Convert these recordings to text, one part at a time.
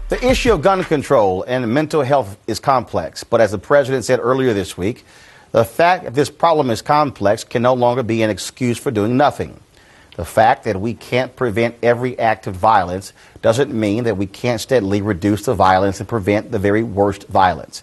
The issue of gun control and mental health is complex, but as the president said earlier this week, the fact that this problem is complex can no longer be an excuse for doing nothing. The fact that we can't prevent every act of violence doesn't mean that we can't steadily reduce the violence and prevent the very worst violence.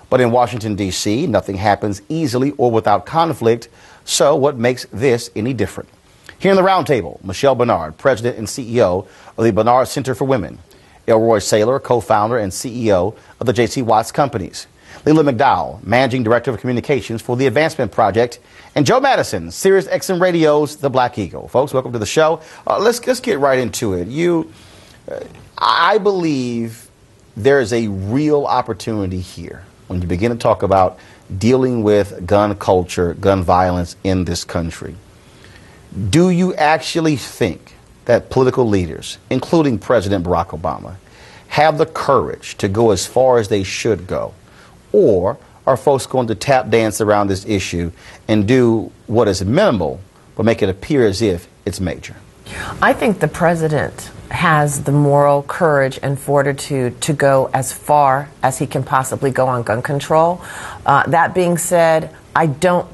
But in Washington, D.C., nothing happens easily or without conflict, so what makes this any different? Here in the Roundtable, Michelle Bernard, President and CEO of the Bernard Center for Women, Elroy Sailor, co-founder and CEO of the J.C. Watts Companies, Leila McDowell, Managing Director of Communications for the Advancement Project, and Joe Madison, Sirius XM Radio's The Black Eagle. Folks, welcome to the show. Let's get right into it. I believe there is a real opportunity here when you begin to talk about dealing with gun culture, gun violence in this country. Do you actually think that political leaders, including President Barack Obama, have the courage to go as far as they should go? Or are folks going to tap dance around this issue and do what is minimal, but make it appear as if it's major? I think the president has the moral courage and fortitude to go as far as he can possibly go on gun control. That being said, I don't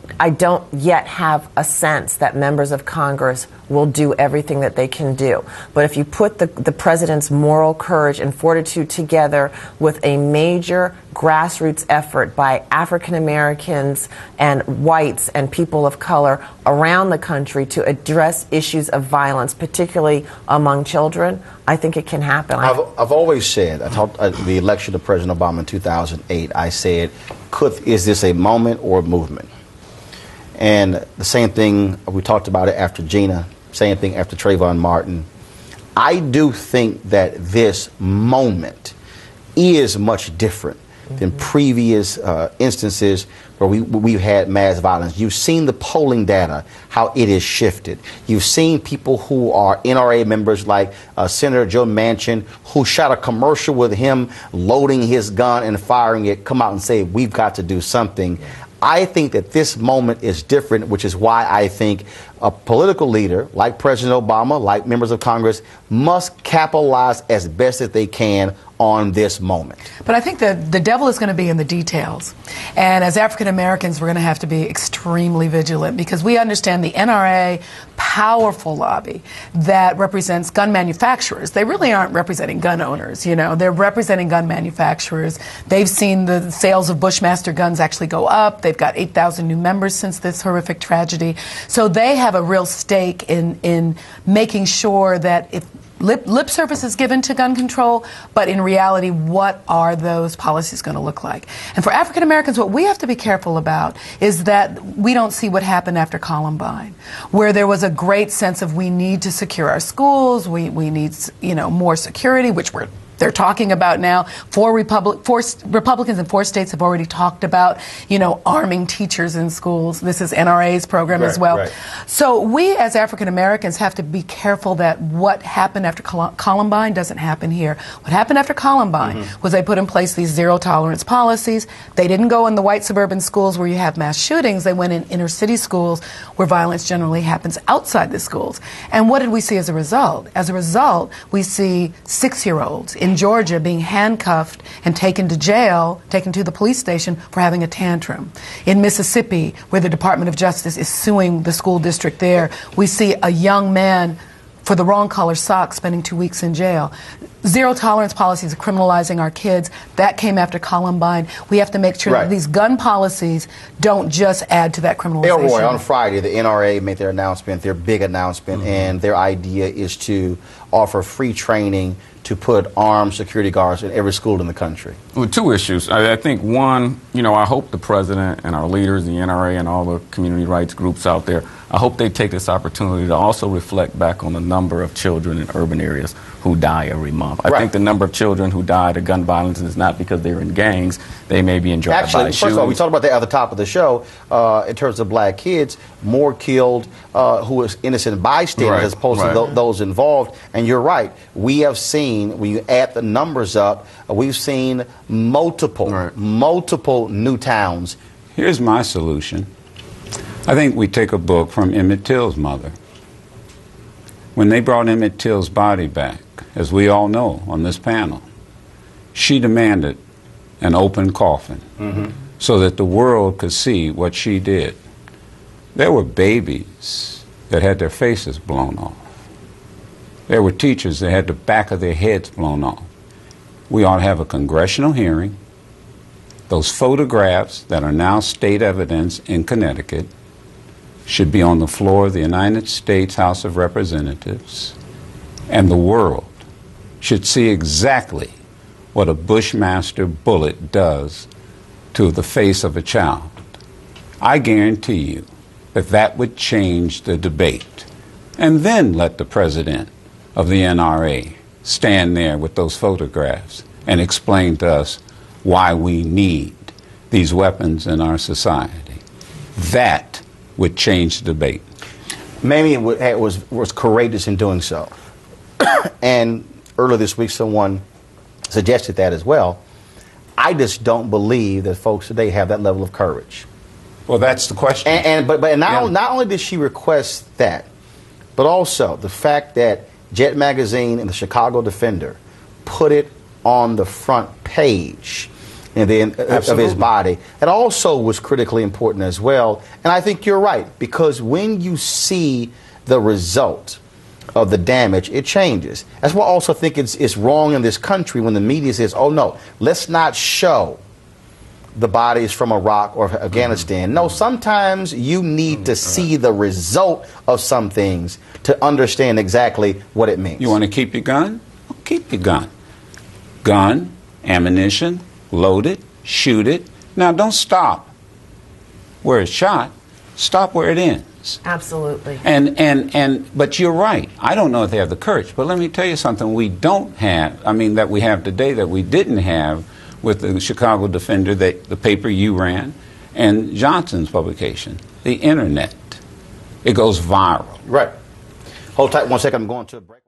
yet have a sense that members of Congress will do everything that they can do. But if you put the president's moral courage and fortitude together with a major grassroots effort by African Americans and whites and people of color around the country to address issues of violence, particularly among children, I think it can happen. I've always said, I talked at the election of President Obama in 2008, I said, is this a moment or a movement? And the same thing, we talked about it after Gina, same thing after Trayvon Martin. I do think that this moment is much different than previous instances where we've had mass violence. You've seen the polling data, how it has shifted. You've seen people who are NRA members like Senator Joe Manchin, who shot a commercial with him loading his gun and firing it, come out and say, we've got to do something. I think that this moment is different, which is why I think a political leader like President Obama, like members of Congress, must capitalize as best as they can on this moment. But I think the devil is going to be in the details. And as African Americans, we're going to have to be extremely vigilant because we understand the NRA, powerful lobby that represents gun manufacturers. They really aren't representing gun owners, you know. They're representing gun manufacturers. They've seen the sales of Bushmaster guns actually go up. They've got 8,000 new members since this horrific tragedy. So they have a real stake in making sure that if lip service is given to gun control, but in reality, what are those policies going to look like? And for African Americans, what we have to be careful about is that we don't see what happened after Columbine, where there was a great sense of we need to secure our schools, we need, you know, more security, which they're talking about now. Four Republicans in 4 states have already talked about, you know, arming teachers in schools. This is NRA's program as well. Right. So we as African Americans have to be careful that what happened after Columbine doesn't happen here. What happened after Columbine was they put in place these zero tolerance policies. They didn't go in the white suburban schools where you have mass shootings. They went in inner city schools where violence generally happens outside the schools. And what did we see as a result? As a result, we see 6-year-olds in Georgia being handcuffed and taken to jail, taken to the police station for having a tantrum. In Mississippi, where the Department of Justice is suing the school district there, we see a young man for the wrong color socks spending 2 weeks in jail. Zero tolerance policies are criminalizing our kids. That came after Columbine. We have to make sure that these gun policies don't just add to that criminalization. Elroy, on Friday, the NRA made their announcement, their big announcement, and their idea is to offer free training to put armed security guards in every school in the country. Well, 2 issues. I think one, you know, I hope the president and our leaders, the NRA and all the community rights groups out there, I hope they take this opportunity to also reflect back on the number of children in urban areas who die every month. I think the number of children who die to gun violence is not because they're in gangs. They may be in drive-by shootings. First of all, we talked about that at the top of the show. In terms of black kids, more killed who is innocent bystanders as opposed to those involved. And you're right. We have seen, when you add the numbers up, we've seen multiple new towns. Here's my solution. I think we take a book from Emmett Till's mother. When they brought Emmett Till's body back, as we all know on this panel, She demanded an open coffin so that the world could see what she did. There were babies that had their faces blown off. There were teachers that had the back of their heads blown off. We ought to have a congressional hearing. Those photographs that are now state evidence in Connecticut should be on the floor of the United States House of Representatives, and the world should see exactly what a Bushmaster bullet does to the face of a child. I guarantee you that that would change the debate. And then let the president of the NRA stand there with those photographs and explain to us why we need these weapons in our society. That would change the debate. Mamie was courageous in doing so. And earlier this week, someone suggested that as well. I just don't believe that folks today have that level of courage. Well, that's the question. But not only did she request that, but also the fact that Jet Magazine and the Chicago Defender put it on the front page of his body. It also was critically important as well. And I think you're right, because when you see the result of the damage, it changes. That's why I also think it's wrong in this country when the media says, oh no, let's not show the bodies from Iraq or Afghanistan. No, sometimes you need to see the result of some things to understand exactly what it means. You want to keep your gun? Well, keep your gun. Gun, ammunition, load it, shoot it. Now don't stop where it's shot. Stop where it ends. Absolutely. But you're right. I don't know if they have the courage. But let me tell you something we don't have, that we have today that we didn't have with the Chicago Defender, the paper you ran, and Johnson's publication, the internet. It goes viral. Right. Hold tight 1 second. I'm going to a break.